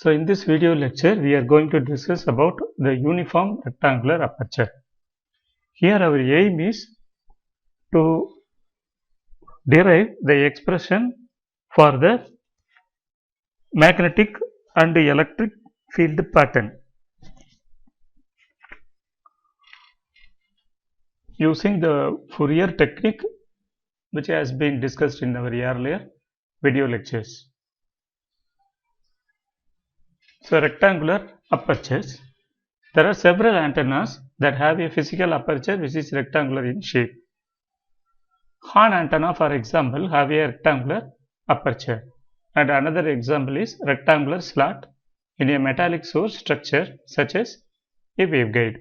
So in this video lecture, we are going to discuss about the uniform rectangular aperture. Here our aim is to derive the expression for the magnetic and electric field pattern using the Fourier technique, which has been discussed in our earlier video lectures. So rectangular apertures. There are several antennas that have a physical aperture which is rectangular in shape. Horn antenna, for example, have a rectangular aperture, and another example is rectangular slot in a metallic source structure such as a waveguide.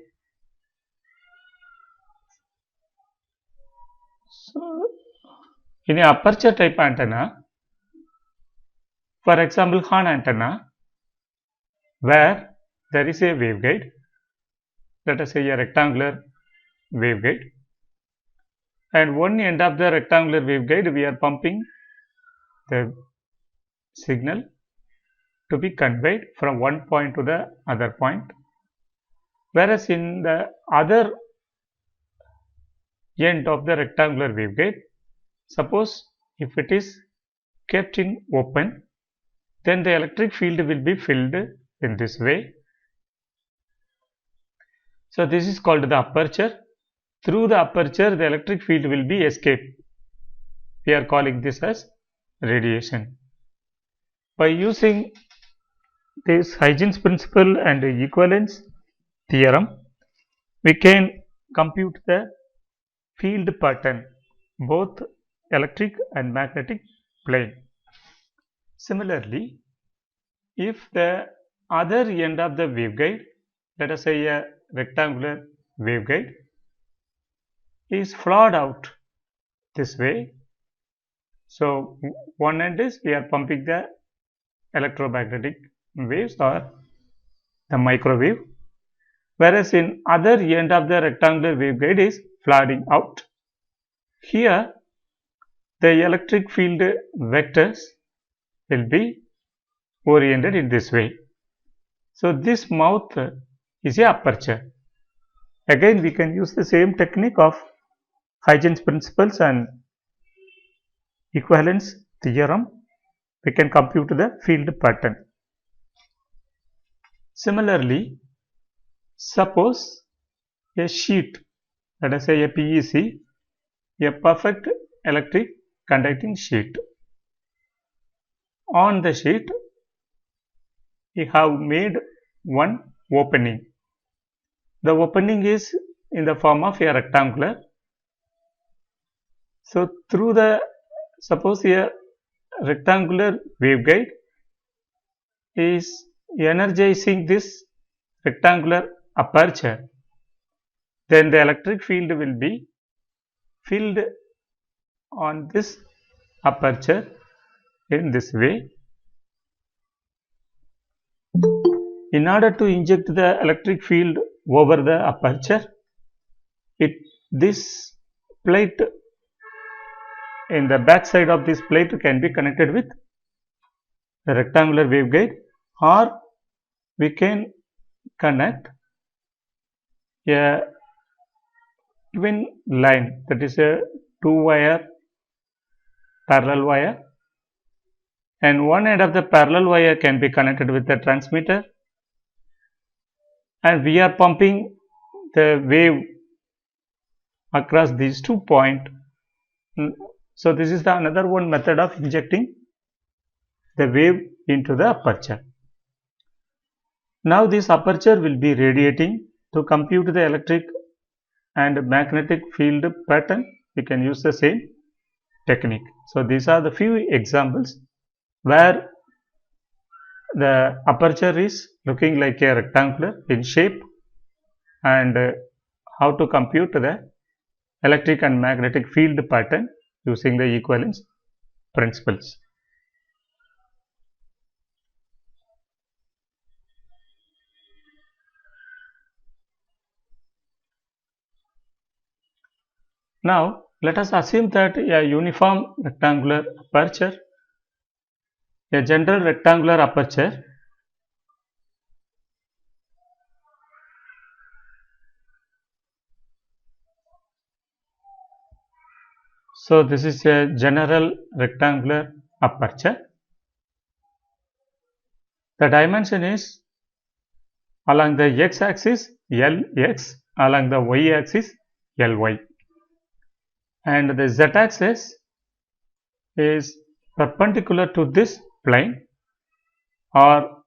So, in a aperture type antenna, for example, horn antenna, where there is a waveguide, let us say a rectangular waveguide, and one end of the rectangular waveguide we are pumping the signal to be conveyed from one point to the other point, whereas in the other end of the rectangular waveguide, suppose if it is kept in open, then the electric field will be filled in this way. So this is called the aperture. Through the aperture, the electric field will be escaped. We are calling this as radiation. By using this Huygens principle and equivalence theorem, we can compute the field pattern, both electric and magnetic plane. Similarly, if the other end of the waveguide, let us say a rectangular waveguide, is flawed out this way. So one end is we are pumping the electromagnetic waves or the microwave, whereas in other end of the rectangular waveguide is flawing out. Here the electric field vectors will be oriented in this way. So this mouth is a aperture. Again we can use the same technique of Huygens principles and equivalence theorem. We can compute the field pattern. Similarly, suppose a sheet, let us say a PEC, a perfect electric conducting sheet. On the sheet, we have made one opening. The opening is in the form of a rectangular. So through the, suppose a rectangular waveguide is energizing this rectangular aperture, then the electric field will be filled on this aperture in this way. In order to inject the electric field over the aperture, this plate, in the back side of this plate, can be connected with the rectangular waveguide, or we can connect a twin line, that is a two-wire parallel wire, and one end of the parallel wire can be connected with the transmitter, and we are pumping the wave across these 2 points. So this is the another one method of injecting the wave into the aperture. Now this aperture will be radiating. To compute the electric and magnetic field pattern, we can use the same technique. So these are the few examples where the aperture is looking like a rectangular in shape, and how to compute the electric and magnetic field pattern using the equivalence principles. Now let us assume that a uniform rectangular aperture, a general rectangular aperture So this is a general rectangular aperture. The dimension is along the x-axis Lx, along the y-axis Ly, and the z-axis is perpendicular to this plane, or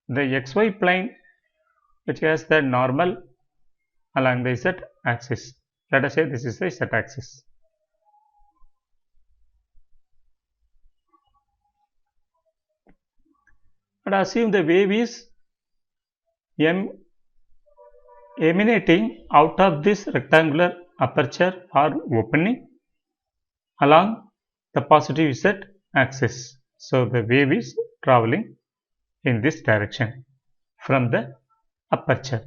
the xy plane which has the normal along the z-axis. Let us say this is the z-axis. And assume the wave is emanating out of this rectangular aperture or opening along the positive z-axis. So the wave is traveling in this direction from the aperture.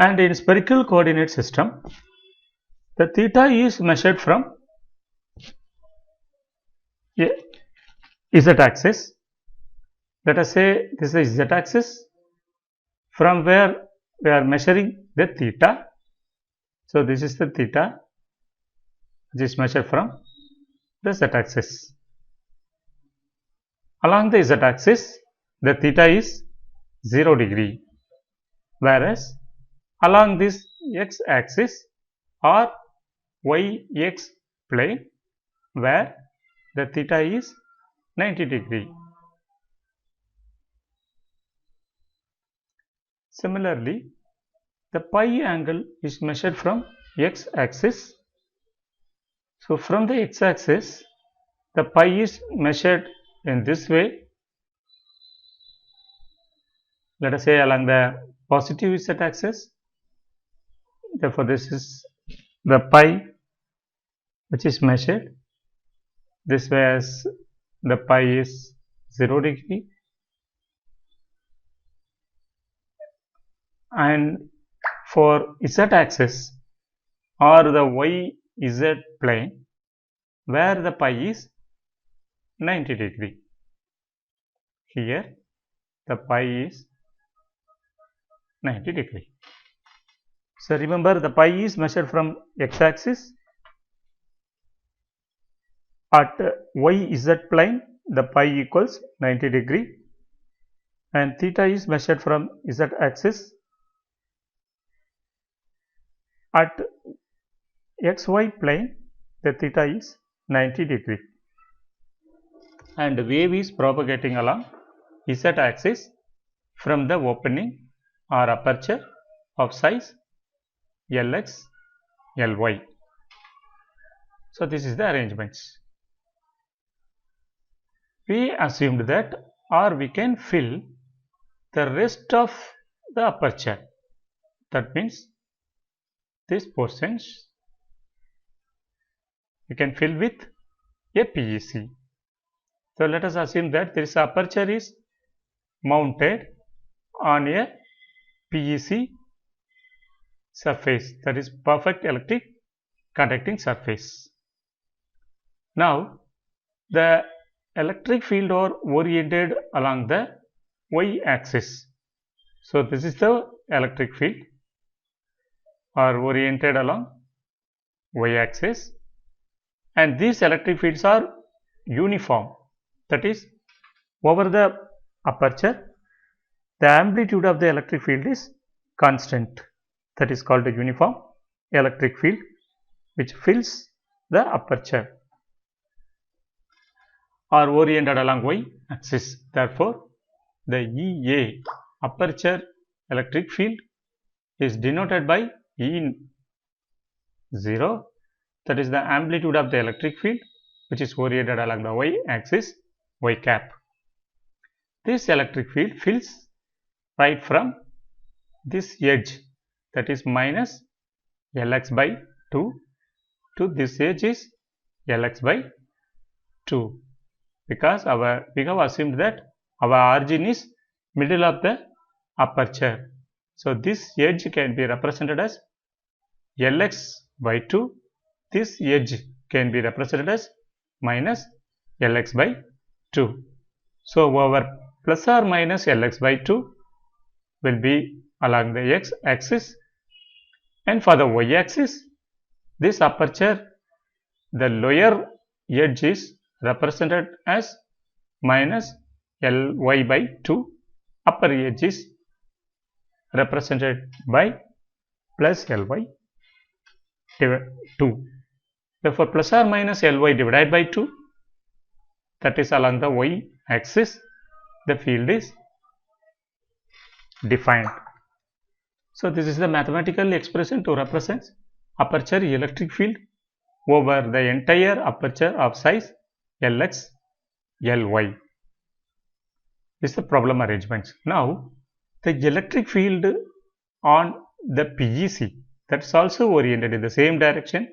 And in spherical coordinate system, the theta is measured from z-axis. Let us say this is z-axis, from where we are measuring the theta. So this is the theta which is measured from the z-axis. Along the z-axis, the theta is 0 degree, whereas along this x-axis or y-x plane, where the theta is 90 degree. Similarly, the pi angle is measured from x-axis. So from the x-axis, the pi is measured in this way. Let us say along the positive z-axis. Therefore, this is the pi which is measured this way, as the pi is 0 degree, and for z-axis or the y-z plane, where the pi is 90 degree. Here the pi is 90 degree. So remember, the pi is measured from x-axis. At y-z plane, the pi equals 90 degree, and theta is measured from z-axis. At xy plane, the theta is 90 degree, and the wave is propagating along z-axis from the opening or aperture of size Lx, Ly. So this is the arrangements. We assumed that, or we can fill the rest of the aperture. That means these portions we can fill with a PEC. So let us assume that this aperture is mounted on a PEC surface, that is perfect electric conducting surface. Now the electric field are oriented along the y-axis. So this is the electric field are oriented along y-axis, and these electric fields are uniform. That is, over the aperture, the amplitude of the electric field is constant. That is called a uniform electric field which fills the aperture, are oriented along y-axis. Therefore, the EA, aperture electric field, is denoted by E0, that is the amplitude of the electric field which is oriented along the y-axis, y cap. This electric field fills right from this edge, that is minus Lx by 2, to this edge is Lx by 2, because we have assumed that our origin is middle of the aperture. So this edge can be represented as Lx by 2. This edge can be represented as minus Lx by 2. So our plus or minus Lx by 2 will be along the x-axis, And for the y-axis, this aperture, the lower edge is represented as minus Ly by 2, upper edge is represented by plus Ly divided 2. Therefore, plus or minus Ly divided by 2, that is along the y-axis, the field is defined. So, this is the mathematical expression to represent aperture electric field over the entire aperture of size Lx, Ly. This is the problem arrangement. Now, the electric field on the PEC, that is also oriented in the same direction.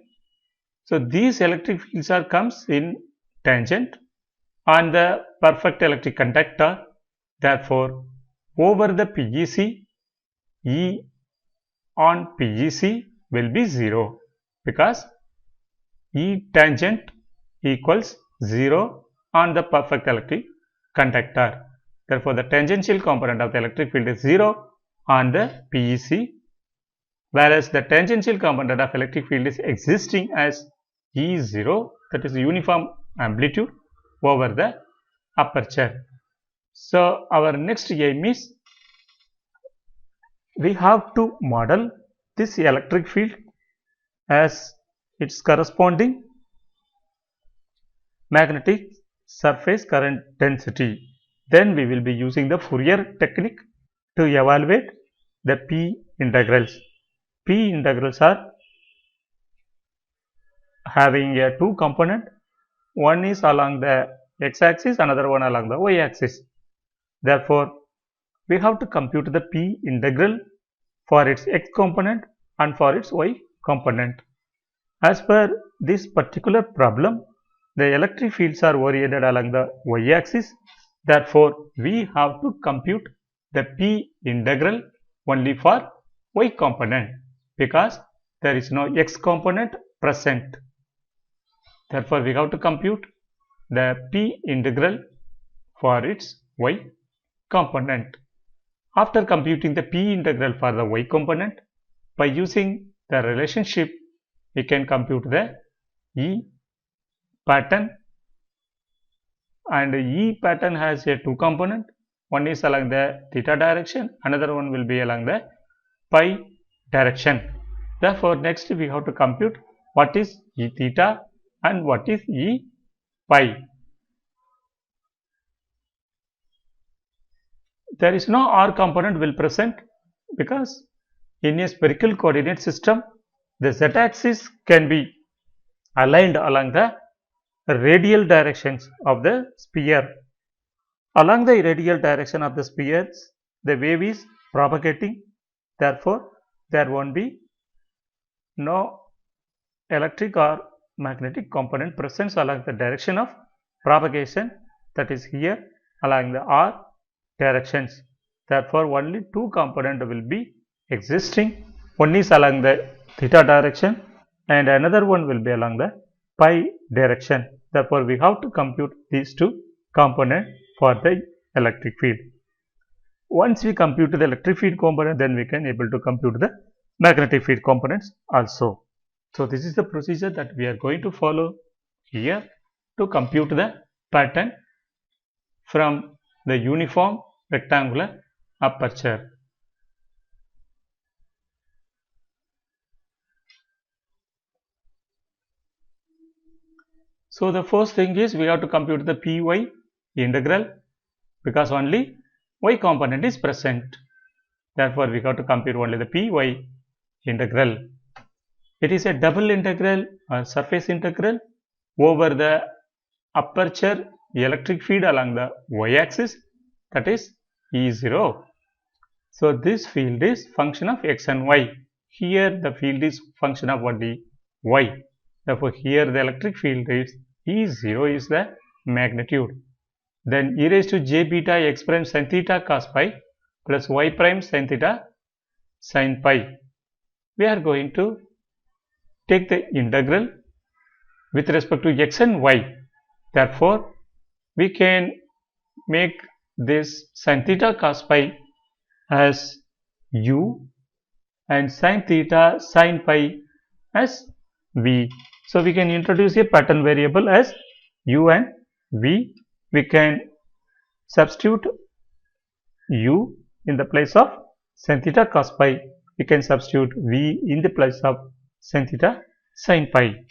So, these electric fields are comes in tangent on the perfect electric conductor. Therefore, over the PEC, E on PEC will be 0 because E tangent equals 0 on the perfect electric conductor. Therefore, the tangential component of the electric field is 0 on the PEC, whereas the tangential component of electric field is existing as E0, that is uniform amplitude over the aperture. So, our next aim is we have to model this electric field as its corresponding magnetic surface current density. Then we will be using the Fourier technique to evaluate the P integrals. P integrals are having a two component, one is along the x-axis, another one along the y-axis. Therefore, we have to compute the P integral for its x component and for its y component. As per this particular problem, the electric fields are oriented along the y-axis. Therefore, we have to compute the P integral only for y component because there is no x component present. Therefore, we have to compute the P integral for its y component. After computing the P integral for the y component, by using the relationship, we can compute the E pattern, and E pattern has a two component, one is along the theta direction, another one will be along the pi direction. Therefore, next we have to compute what is E theta and what is E pi. There is no r component will present because in a spherical coordinate system, the z-axis can be aligned along the radial directions of the sphere. Along the radial direction of the spheres, the wave is propagating. Therefore, there won't be no electric or magnetic component present along the direction of propagation, that is here along the r directions. Therefore, only two components will be existing. One is along the theta direction and another one will be along the pi direction. Therefore, we have to compute these two components for the electric field. Once we compute the electric field component, then we can able to compute the magnetic field components also. So, this is the procedure that we are going to follow here to compute the pattern from the uniform rectangular aperture. So, the first thing is we have to compute the Py integral because only y component is present. Therefore, we have to compute only the Py integral. It is a double integral or surface integral over the aperture electric field along the y-axis, that is E0. So, this field is function of x and y. Here the field is function of only y. Therefore, here the electric field is E0 is the magnitude. Then e raised to j beta x prime sin theta cos pi plus y prime sin theta sin pi. We are going to take the integral with respect to x and y. Therefore, we can make this sin theta cos pi as u and sin theta, sin pi as v. So we can introduce a pattern variable as u and v. We can substitute u in the place of sin theta cos pi. We can substitute v in the place of sin theta sin pi.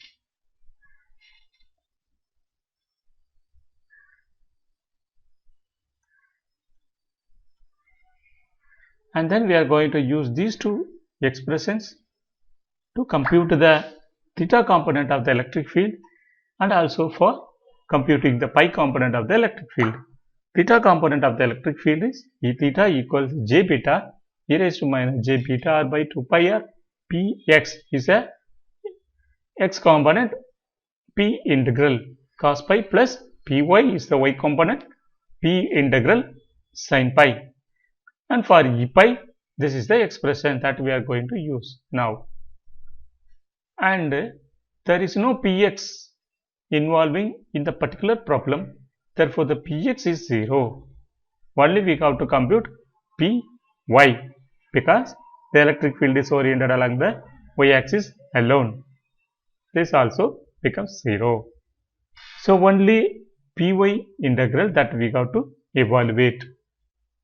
And then we are going to use these two expressions to compute the theta component of the electric field and also for computing the pi component of the electric field. Theta component of the electric field is E theta equals j beta e raised to minus j beta r by 2 pi r. Px is a x component, p integral cos pi plus py is the y component, p integral sin pi. And for E pi, this is the expression that we are going to use now. And there is no Px involving in the particular problem. Therefore, the Px is 0. Only we have to compute Py because the electric field is oriented along the y-axis alone. This also becomes 0. So, only Py integral that we have to evaluate.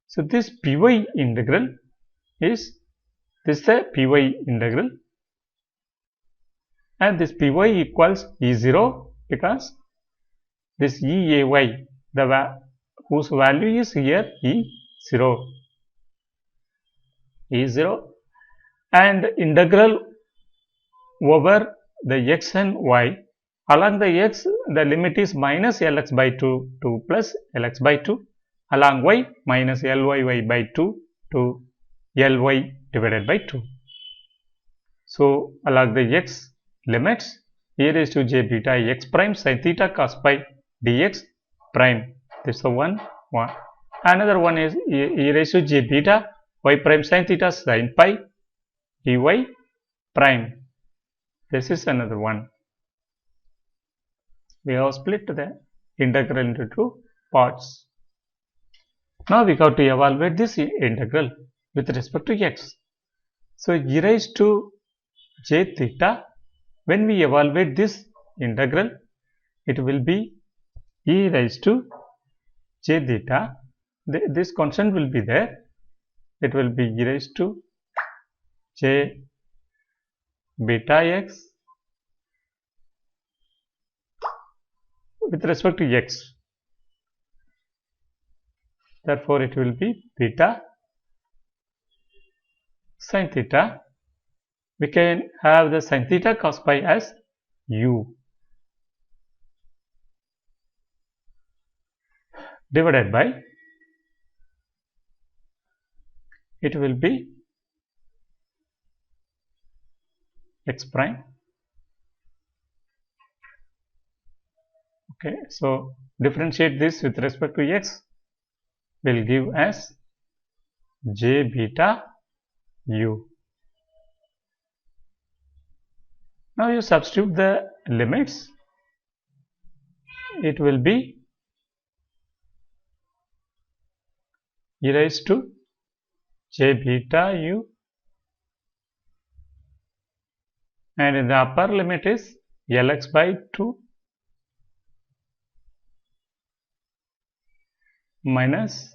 So, this Py integral is the Py integral, and this Py equals E0 because this Eay, whose value is here E0, and integral over the x and y. Along the x, the limit is minus Lx by 2 to plus Lx by 2. Along y, minus Lyy by 2 to Ly divided by 2. So, along the x limits, e raised to j beta x prime sin theta cos pi dx prime. This is the one. Another one is e raised to j beta y prime sin theta sin pi dy prime. This is another one. We have split the integral into two parts. Now we have to evaluate this integral with respect to x. So, e raised to j theta, when we evaluate this integral, it will be e raised to j theta. This constant will be there. It will be e raised to j beta x with respect to x. Therefore, it will be beta sin theta. We can have the sin theta cos pi as u divided by, it will be x prime. Okay, so differentiate this with respect to x will give as j beta u. Now you substitute the limits, it will be e raised to j beta u, and in the upper limit is Lx by 2 minus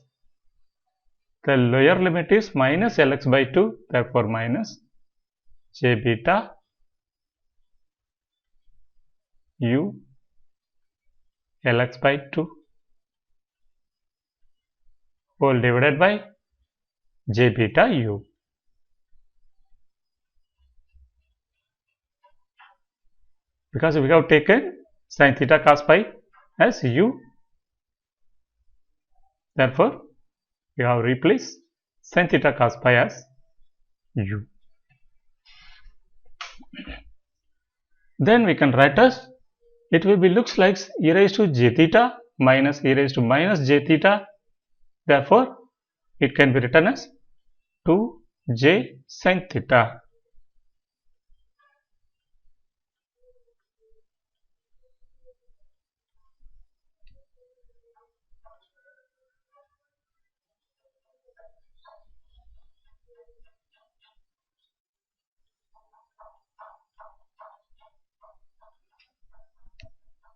the lower limit is minus Lx by 2, therefore minus j beta u Lx by 2 whole divided by j beta u. Because we have taken sin theta cos pi as u, therefore we have replaced sin theta cos pi as u. Then we can write as, it will be looks like e raised to j theta minus e raised to minus j theta. Therefore, it can be written as 2j sin theta.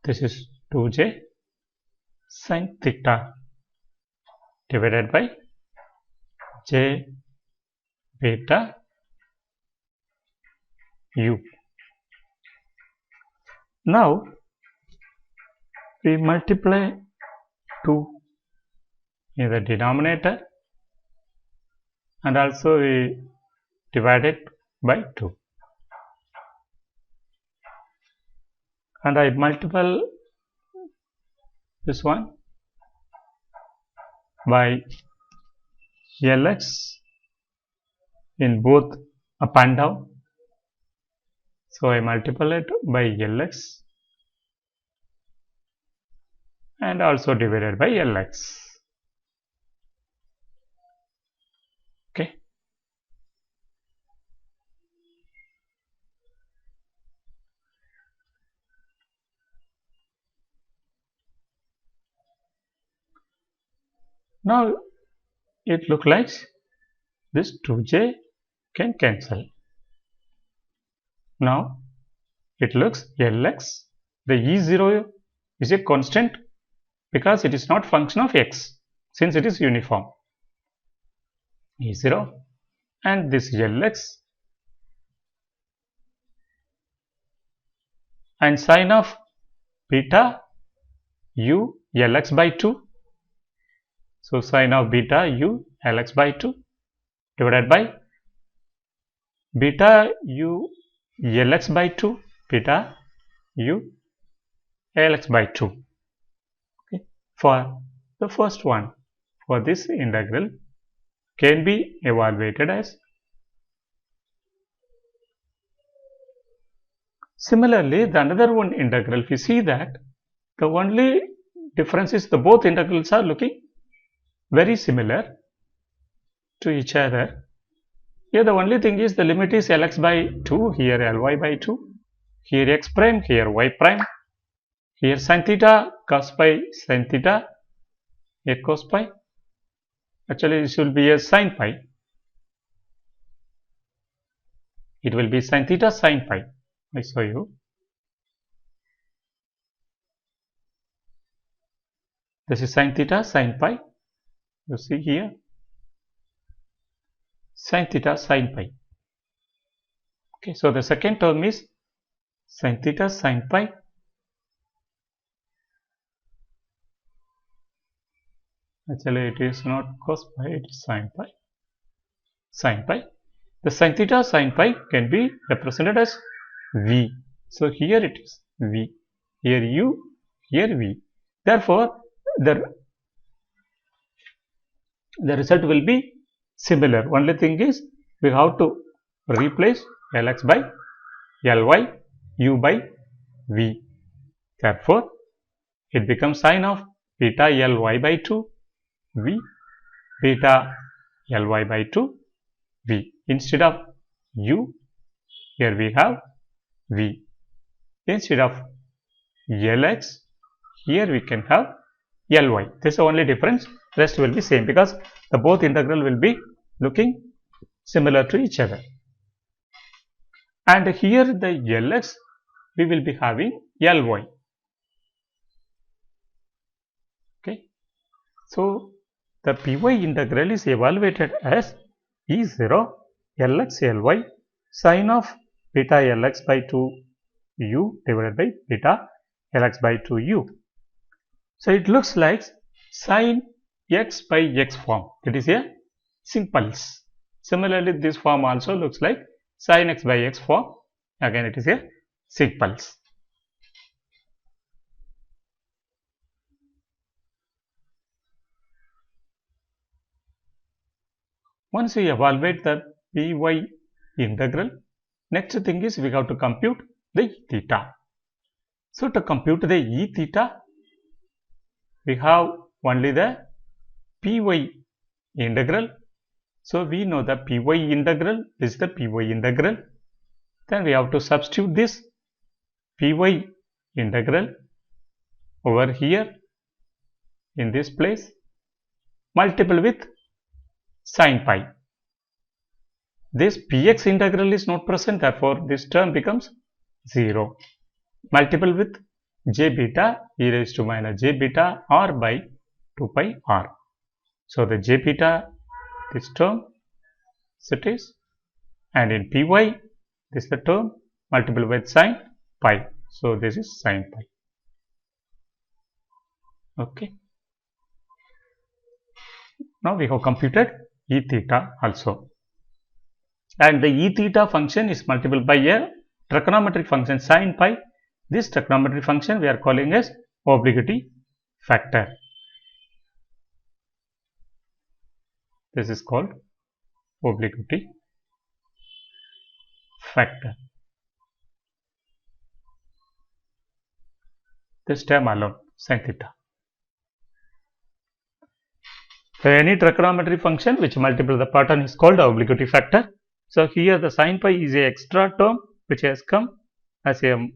This is 2j sin theta divided by j beta u. Now we multiply 2 in the denominator and also we divide it by 2, and I multiply this one by Lx in both up and down. So I multiply it by Lx and also divided by Lx. Okay. Now it looks like this 2j can cancel. Now it looks Lx, the E0 is a constant because it is not function of x since it is uniform. E0 and this Lx and sine of beta u Lx by 2. So sine of beta u Lx by 2 divided by beta u Lx by 2, beta u Lx by 2. Okay. For the first one, for this integral can be evaluated as. Similarly, the another one integral, we see that the only difference is the both integrals are looking very similar to each other. Here the only thing is the limit is Lx by 2, here Ly by 2, here x prime, here y prime, here sin theta, cos pi, sin theta, here cos pi. Actually this will be a sin pi. It will be sin theta, sin pi. I show you. This is sin theta, sin pi. You see here. Sin theta, sin pi. Okay, so the second term is sin theta, sin pi. Actually, it is not cos pi, it is sin pi. Sin pi. The sin theta, sin pi can be represented as v. So here it is v, here u, here v. Therefore, the result will be similar. Only thing is we have to replace Lx by Ly, u by v. Therefore, it becomes sine of beta Ly by 2 v, beta Ly by 2 v. Instead of u, here we have v. Instead of Lx, here we can have Ly. This is the only difference. Rest will be same because the both integral will be looking similar to each other. And here the Lx we will be having Ly. Okay. So the Py integral is evaluated as E0 Lx Ly sine of beta Lx by 2 u divided by beta Lx by 2 u. So it looks like sine x by x form. It is a simples. Similarly, this form also looks like sine x by x form. Again, it is a simples. Once we evaluate the Py integral, next thing is we have to compute the E theta. So to compute the E theta, we have only the Py integral. So we know the Py integral, this is the Py integral. Then we have to substitute this Py integral over here in this place, multiple with sin pi. This Px integral is not present, therefore this term becomes 0. Multiple with j beta e raised to minus j beta r by 2 pi r. So the j beta, this term, it is, and in py, this is the term multiplied with sin pi. So this is sin pi. Okay. Now we have computed e theta also, and the e theta function is multiplied by a trigonometric function sin pi. This trigonometric function we are calling as obliquity factor. This is called obliquity factor. This term alone, sin theta. So any trigonometry function which multiplies the pattern is called obliquity factor. So here the sin pi is a extra term which has come as a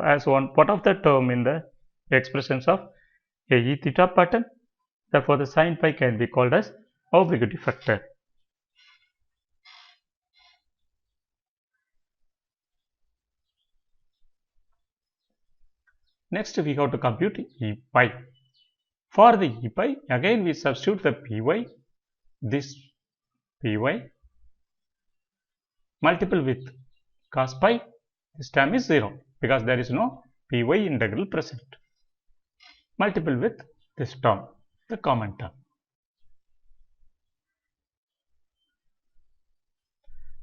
as one part of the term in the expressions of a e theta pattern. Therefore the sin pi can be called as obliquity factor. Next we have to compute e pi. For the e pi, again we substitute the py, this py multiple with cos pi. This term is 0 because there is no py integral present. Multiple with this term, the common term.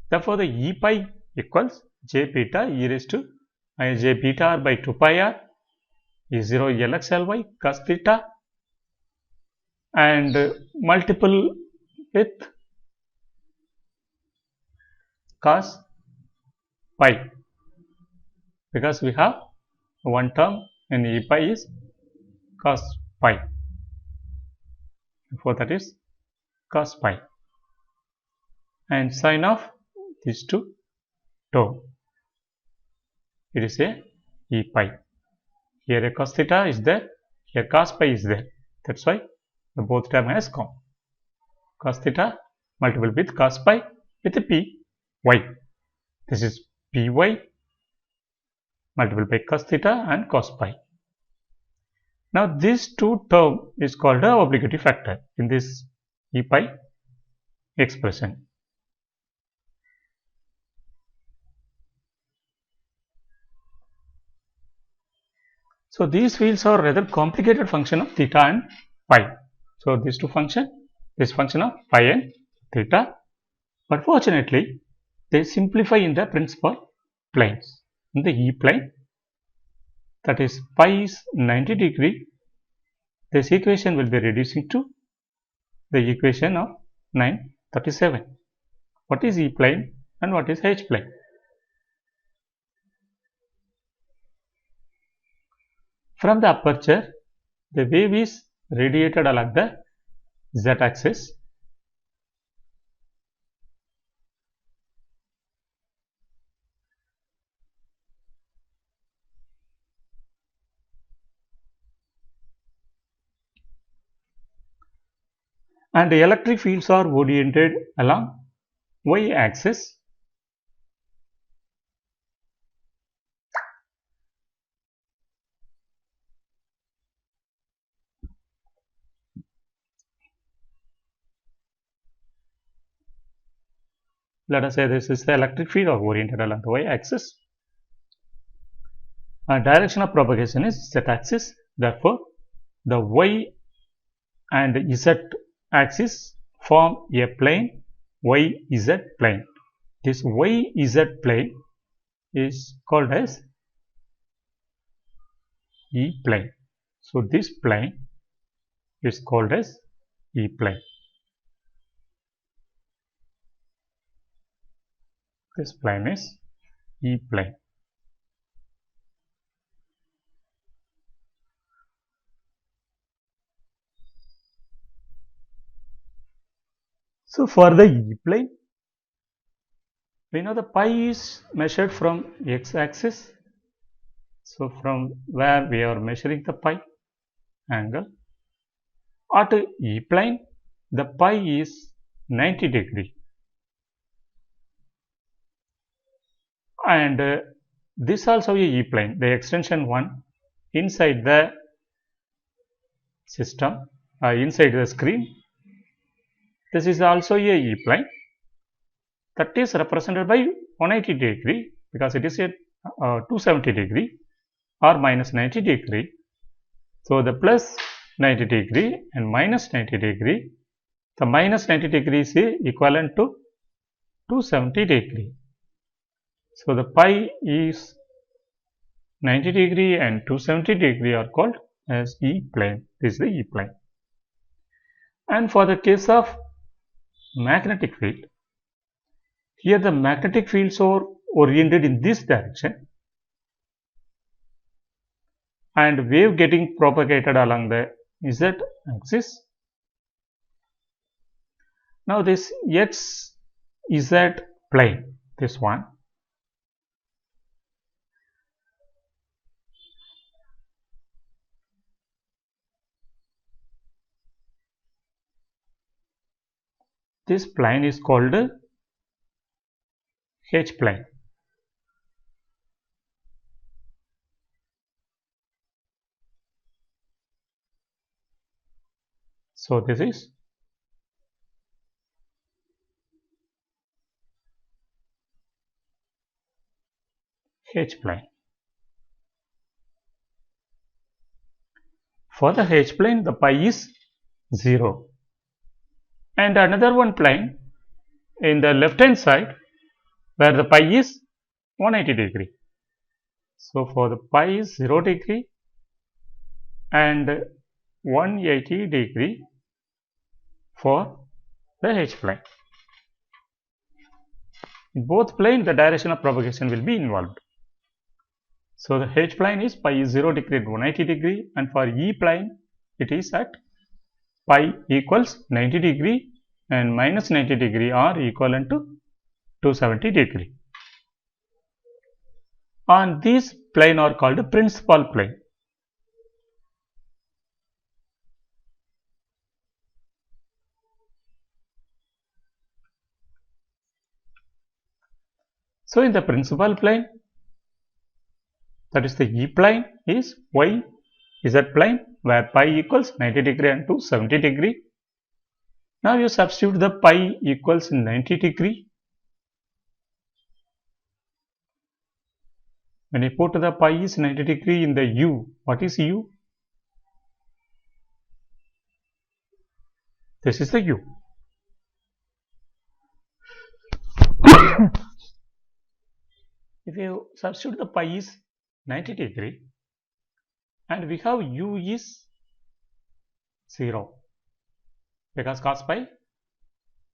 Therefore the e pi equals j beta e raised to j beta r by 2 pi r E0 Lx Ly cos theta, and multiple with cos pi, because we have one term in e pi is cos pi. Therefore that is cos pi, and sine of these two term, it is a e pi. Here a cos theta is there, here cos pi is there. That's why the both term has come. Cos theta multiple with cos pi with a p y. This is py multiple by cos theta and cos pi. Now these two term is called a obliquity factor in this e pi expression. So these fields are rather complicated function of theta and pi. So these two function, this function of pi and theta, but fortunately they simplify in the principal planes. In the e plane, that is pi is 90 degree, this equation will be reducing to the equation of 937. What is e plane and what is h plane? From the aperture, the wave is radiated along the z-axis. And the electric fields are oriented along y-axis. Let us say this is the electric field or oriented along the y-axis. Direction of propagation is z-axis. Therefore, the y and z axis form a plane, y-z plane. This y-z plane is called as e-plane. So this plane is called as e-plane. This plane is e-plane. So for the e-plane, we know the pi is measured from x-axis. So from where we are measuring the pi angle, at e-plane, the pi is 90 degree. And this also a E-plane, the extension 1 inside the system, inside the screen. This is also a E-plane that is represented by 180 degree because it is a 270 degree or minus 90 degree. So, the plus 90 degree and minus 90 degree, the minus 90 degree is equivalent to 270 degree. So, the pi is 90 degree and 270 degree are called as E-plane. This is the E-plane. And for the case of magnetic field, here the magnetic fields are oriented in this direction and wave getting propagated along the Z axis. Now this X Z plane, this one, this plane is called H plane. So this is H plane. For the H plane, the pi is 0. And another one plane in the left hand side where the pi is 180 degree. So for the pi is 0 degree and 180 degree for the H plane. In both plane, the direction of propagation will be involved. So the H plane is pi is 0 degree and 180 degree, and for E plane it is at pi equals 90 degree and minus 90 degree are equivalent to 270 degree. And these plane are called principal plane. So in the principal plane, that is the E plane, is Y Z plane where pi equals 90 degree and 270 degree. Now you substitute the pi equals 90 degree. When you put the pi is 90 degree in the U, what is U? This is the U. If you substitute the pi is 90 degree and we have U is 0 because cos pi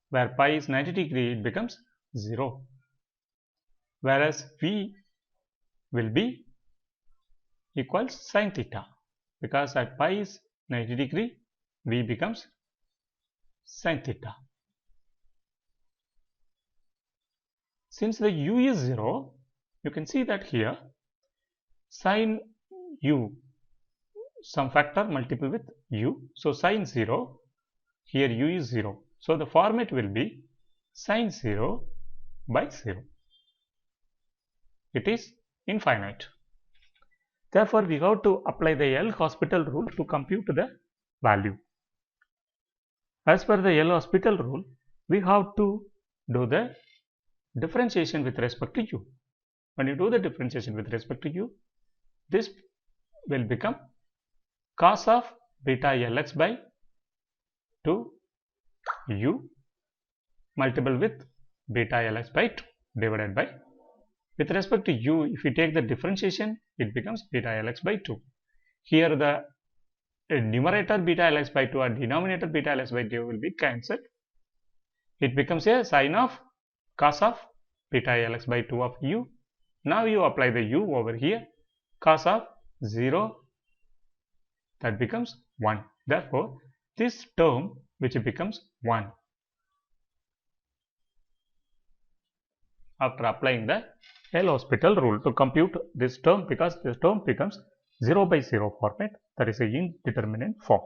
where pi is 90 degree it becomes 0, whereas V will be equals sin theta because at pi is 90 degree V becomes sin theta. Since the U is 0, you can see that here sin U, some factor multiple with U. So sin 0, here U is 0. So the format will be sin 0 by 0. It is infinite. Therefore, we have to apply the L'Hospital rule to compute the value. As per the L'Hospital rule, we have to do the differentiation with respect to U. When you do the differentiation with respect to U, this will become cos of beta Lx by 2 U multiple with beta Lx by 2 divided by, with respect to U, if you take the differentiation, it becomes beta Lx by 2. Here the numerator beta Lx by 2 and denominator beta Lx by 2 will be cancelled. It becomes a sin of cos of beta Lx by 2 of U. Now you apply the U over here, cos of 0, that becomes 1. Therefore, this term which becomes 1 after applying the L'Hospital rule to compute this term, because this term becomes 0 by 0 format, that is a indeterminate form.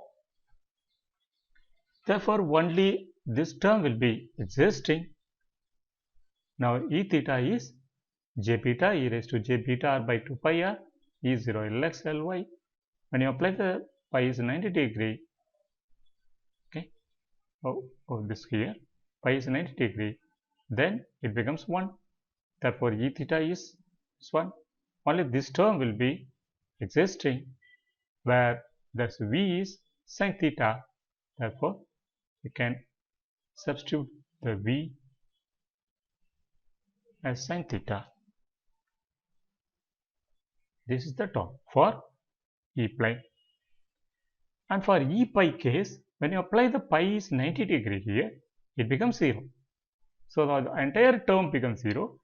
Therefore, only this term will be existing. Now E theta is j beta e raised to j beta r by 2 pi r E0 Lx Ly. When you apply the pi is 90 degree, okay, this here, pi is 90 degree, then it becomes 1. Therefore, E theta is 1. Only this term will be existing where this V is sin theta. Therefore, we can substitute the V as sin theta. This is the term for E plane. And for E pi case, when you apply the pi is 90 degree here, it becomes 0. So, the entire term becomes 0.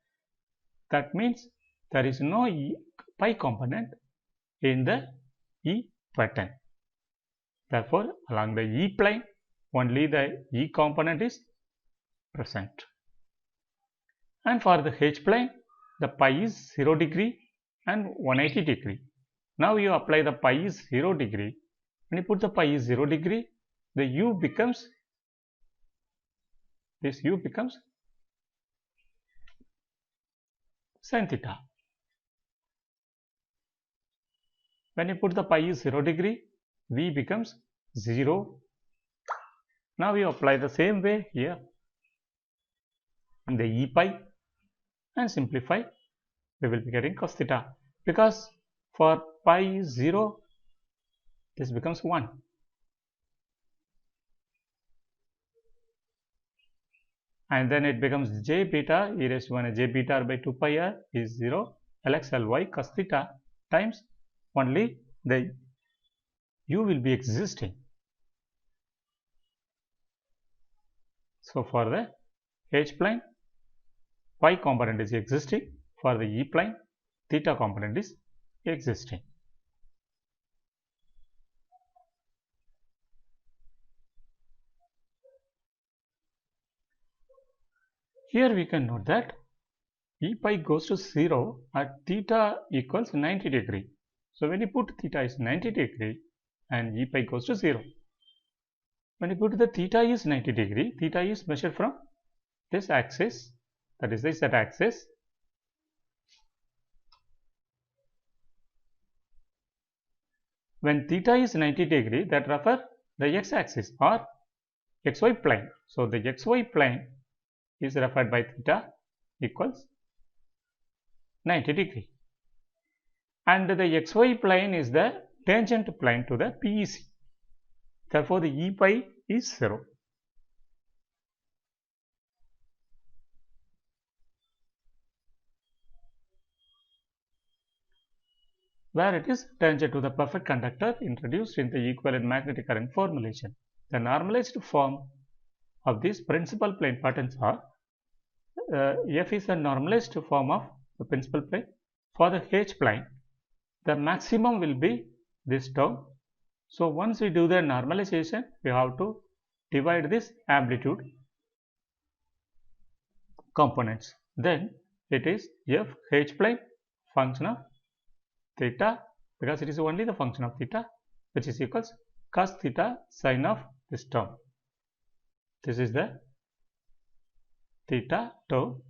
That means there is no pi component in the E pattern. Therefore, along the E plane, only the E component is present. And for the H plane, the pi is 0 degree and 180 degree. Now you apply the pi is 0 degree. When you put the pi is 0 degree, the U becomes, this U becomes sin theta. When you put the pi is 0 degree, V becomes 0. Now you apply the same way here in the E pi and simplify, we will be getting cos theta, because for pi is 0, this becomes 1. And then it becomes j beta e raised to 1 j beta r by 2 pi r is 0 Lx Ly cos theta times only the U will be existing. So, for the H plane, pi component is existing. For the E plane, theta component is existing. Here we can note that E pi goes to 0 at theta equals 90 degree. So, when you put theta is 90 degree and E pi goes to 0. When you put the theta is 90 degree, theta is measured from this axis, that is the z axis. When theta is 90 degree, that refers the x axis or xy plane. So, the xy plane is referred by theta equals 90 degree. And the xy plane is the tangent plane to the PEC. Therefore, the E pi is 0. Where it is tangent to the perfect conductor introduced in the equivalent magnetic current formulation. The normalized form of these principal plane patterns are F is the normalized form of the principal plane. For the H plane, the maximum will be this term. So, once we do the normalization, we have to divide this amplitude components. Then it is F H plane function of theta, because it is only the function of theta, which is equals cos theta sine of this term. This is the theta term.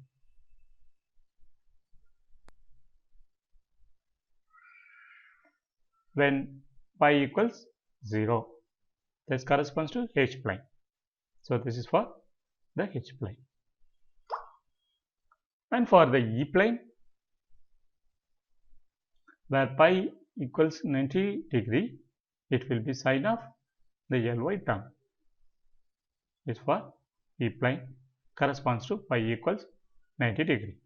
When pi equals 0, this corresponds to H plane. So, this is for the H plane. And for the E plane, where pi equals 90 degree, it will be sine of the Ly term. This for E plane corresponds to pi equals 90 degree.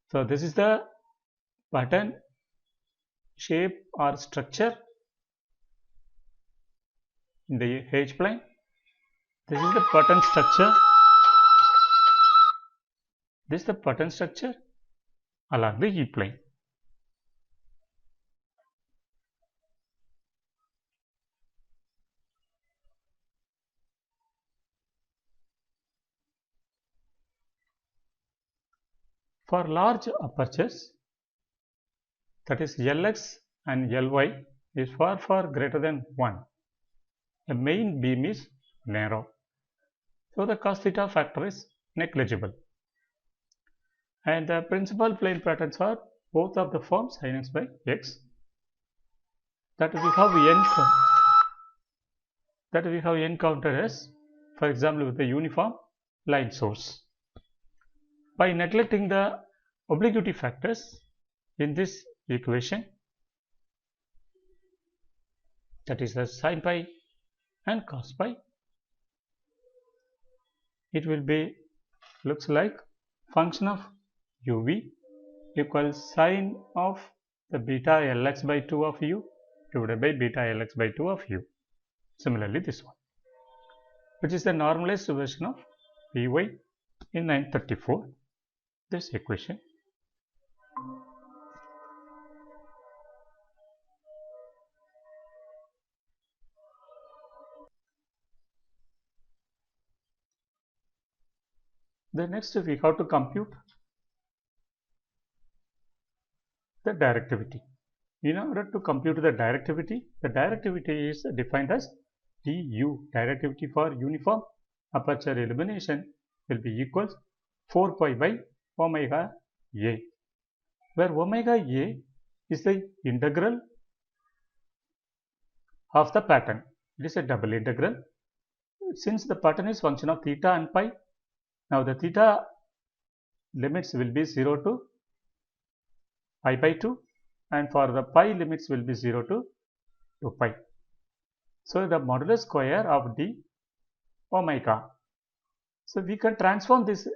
So, this is the pattern, shape or structure in the H plane. This is the pattern structure. This is the pattern structure along the E plane. For large apertures, that is Lx and Ly is far greater than 1. The main beam is narrow. So, the cos theta factor is negligible. and the principal plane patterns are both of the forms sin x by x. That we have encountered as, for example, with the uniform line source. By neglecting the obliquity factors in this equation, that is the sin pi and cos pi, it will be looks like function of uv equals sine of the beta Lx by 2 of u divided by beta Lx by 2 of u. Similarly, this one, which is the normalized version of Py in 934, this equation. The next we have to compute the directivity. In order to compute the directivity is defined as du, directivity for uniform aperture illumination, will be equals 4 pi by omega a, where omega a is the integral of the pattern. It is a double integral. Since the pattern is function of theta and pi, now the theta limits will be 0 to pi by 2, and for the pi limits will be 0 to 2 pi. So the modulus square of d omega. So we can transform this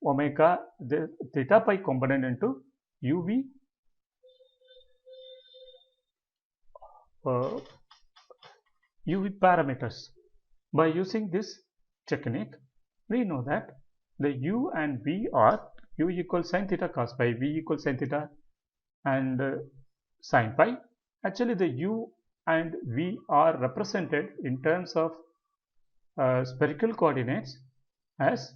omega, the theta pi component, into uv uv parameters. By using this technique, we know that the u and v are u equals sin theta cos pi, v equals sin theta and sin pi. Actually, the u and v are represented in terms of spherical coordinates as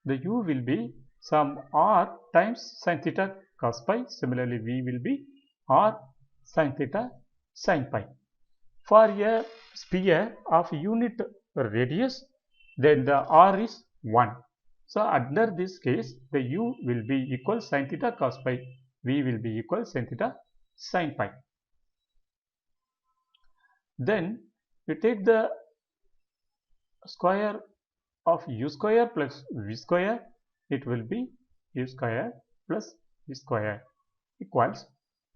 the u will be some r times sin theta cos pi. Similarly, v will be r sin theta sin pi. For a sphere of unit radius, then the r is 1. So under this case, the u will be equal sin theta cos pi, v will be equal sin theta sin pi. Then we take the square of u square plus v square. It will be u square plus v square equals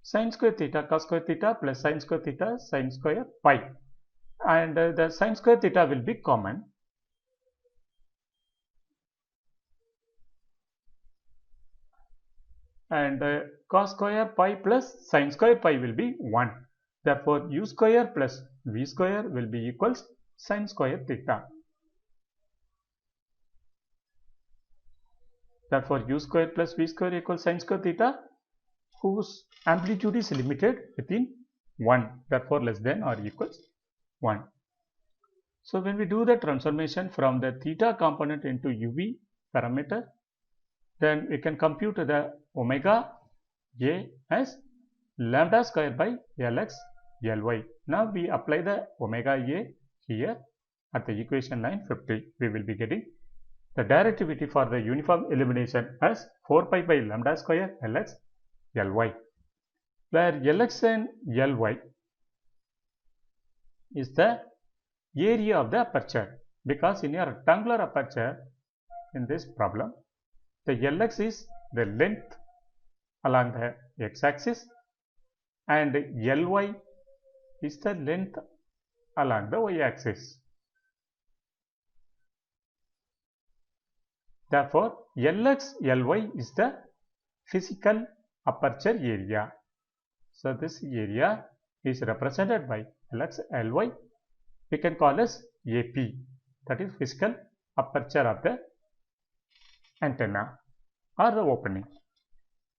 sin square theta cos square theta plus sin square theta sin square pi, and the sin square theta will be common. And cos square pi plus sin square pi will be 1. Therefore, u square plus v square will be equals sin square theta. Therefore, u square plus v square equals sin square theta, whose amplitude is limited within 1, therefore less than or equals 1. So when we do the transformation from the theta component into uv parameter, then we can compute the omega a as lambda square by Lx Ly. Now we apply the omega a here at the equation line 50. We will be getting the directivity for the uniform illumination as 4 pi by lambda square Lx Ly, where Lx and Ly is the area of the aperture, because in a rectangular aperture in this problem, the Lx is the length along the x-axis and Ly is the length along the y-axis. Therefore, Lx Ly is the physical aperture area. So this area is represented by Lx Ly. We can call as AP, that is physical aperture of the antenna or the opening.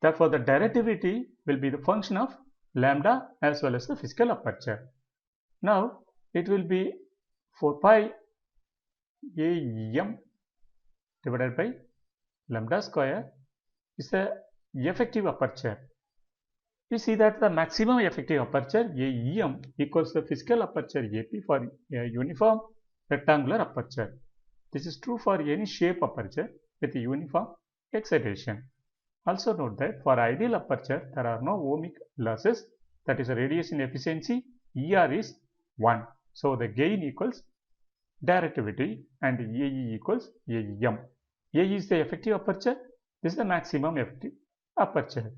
Therefore, the directivity will be the function of lambda as well as the physical aperture. Now, it will be 4 pi AEM divided by lambda square is the effective aperture. We see that the maximum effective aperture AEM equals the physical aperture AP for a uniform rectangular aperture. This is true for any shape aperture with a uniform excitation. Also note that for ideal aperture, there are no ohmic losses, that is, the radiation efficiency ER is 1. So the gain equals directivity and AE equals AEM. AE is the effective aperture, this is the maximum effective aperture.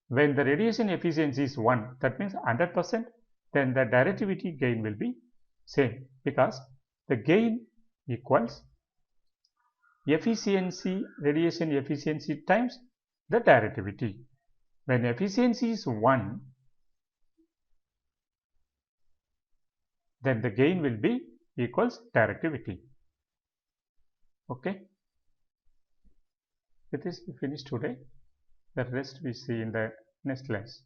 When the radiation efficiency is 1, that means 100%, then the directivity gain will be same, because the gain equals efficiency, radiation efficiency times the directivity. When efficiency is 1, then the gain will be equals directivity. Okay. With this we finish today. The rest we see in the next class.